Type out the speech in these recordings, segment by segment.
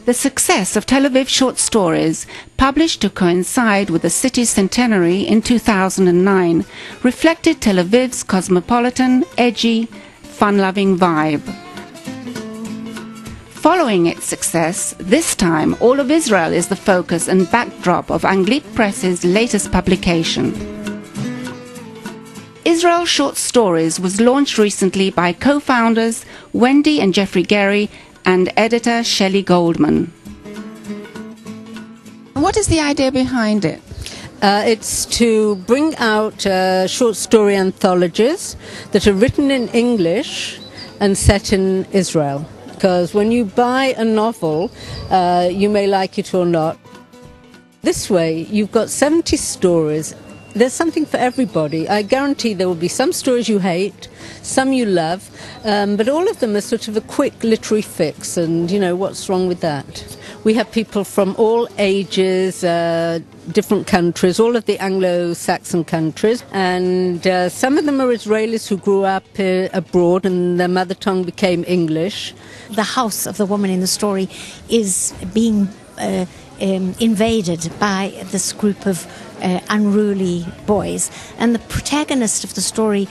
The success of Tel Aviv short stories, published to coincide with the city's centenary in 2009, reflected Tel Aviv's cosmopolitan, edgy, fun-loving vibe. Following its success, this time all of Israel is the focus and backdrop of Anglit Press's latest publication. Israel Short Stories was launched recently by co-founders Wendy and Jeffrey Gary and editor Shelley Goldman. What is the idea behind it? It's to bring out short story anthologies that are written in English and set in Israel. Because when you buy a novel, you may like it or not. This way, you've got 70 stories. There's something for everybody. I guarantee there will be some stories you hate, some you love, but all of them are sort of a quick literary fix, and, you know, what's wrong with that? We have people from all ages, different countries, all of the Anglo-Saxon countries, and some of them are Israelis who grew up abroad and their mother tongue became English. The house of the woman in the story is being invaded by this group of unruly boys, and the protagonist of the story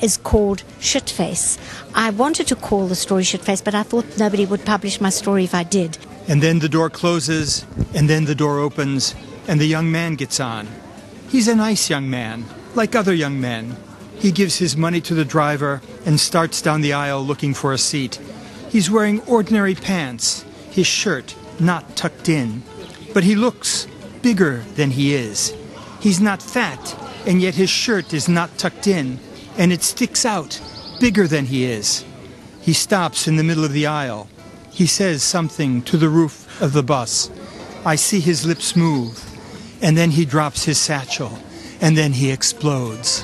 is called Shitface. I wanted to call the story Shitface, but I thought nobody would publish my story if I did. And then the door closes, and then the door opens, and the young man gets on. He's a nice young man, like other young men. He gives his money to the driver and starts down the aisle looking for a seat. He's wearing ordinary pants, his shirt not tucked in. But he looks bigger than he is. He's not fat, and yet his shirt is not tucked in, and it sticks out bigger than he is. He stops in the middle of the aisle. He says something to the roof of the bus. I see his lips move, and then he drops his satchel, and then he explodes.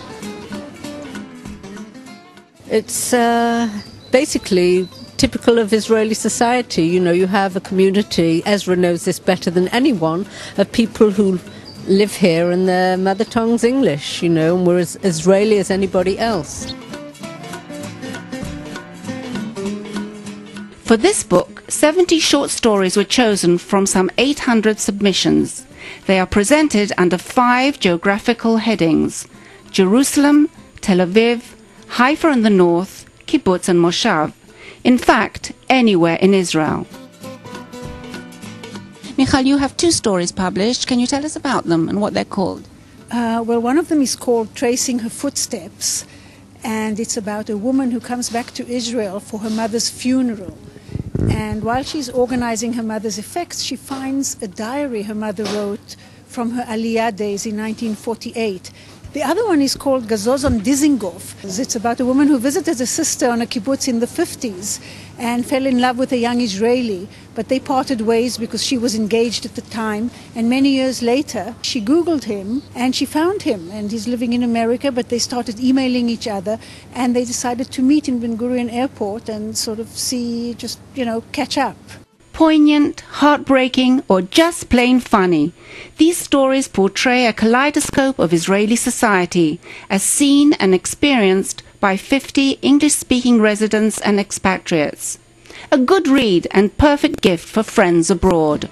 It's basically typical of Israeli society. You know, you have a community, Ezra knows this better than anyone, of people who live here and their mother tongue's English, you know, and we're as Israeli as anybody else. For this book, 70 short stories were chosen from some 800 submissions. They are presented under 5 geographical headings: Jerusalem, Tel Aviv, Haifa in the north, Kibbutz and Moshav. In fact, anywhere in Israel. Michal, you have 2 stories published. Can you tell us about them and what they're called? Well, one of them is called Tracing Her Footsteps, and it's about a woman who comes back to Israel for her mother's funeral. And while she's organizing her mother's effects, she finds a diary her mother wrote from her Aliyah days in 1948. The other one is called Gazozon Dizengoff. It's about a woman who visited a sister on a kibbutz in the 50s and fell in love with a young Israeli, but they parted ways because she was engaged at the time. And many years later, she Googled him and she found him, and he's living in America, but they started emailing each other, and they decided to meet in Ben Gurion Airport and sort of see, just, you know, catch up. Poignant, heartbreaking, or just plain funny, these stories portray a kaleidoscope of Israeli society as seen and experienced by 50 English-speaking residents and expatriates. A good read and perfect gift for friends abroad.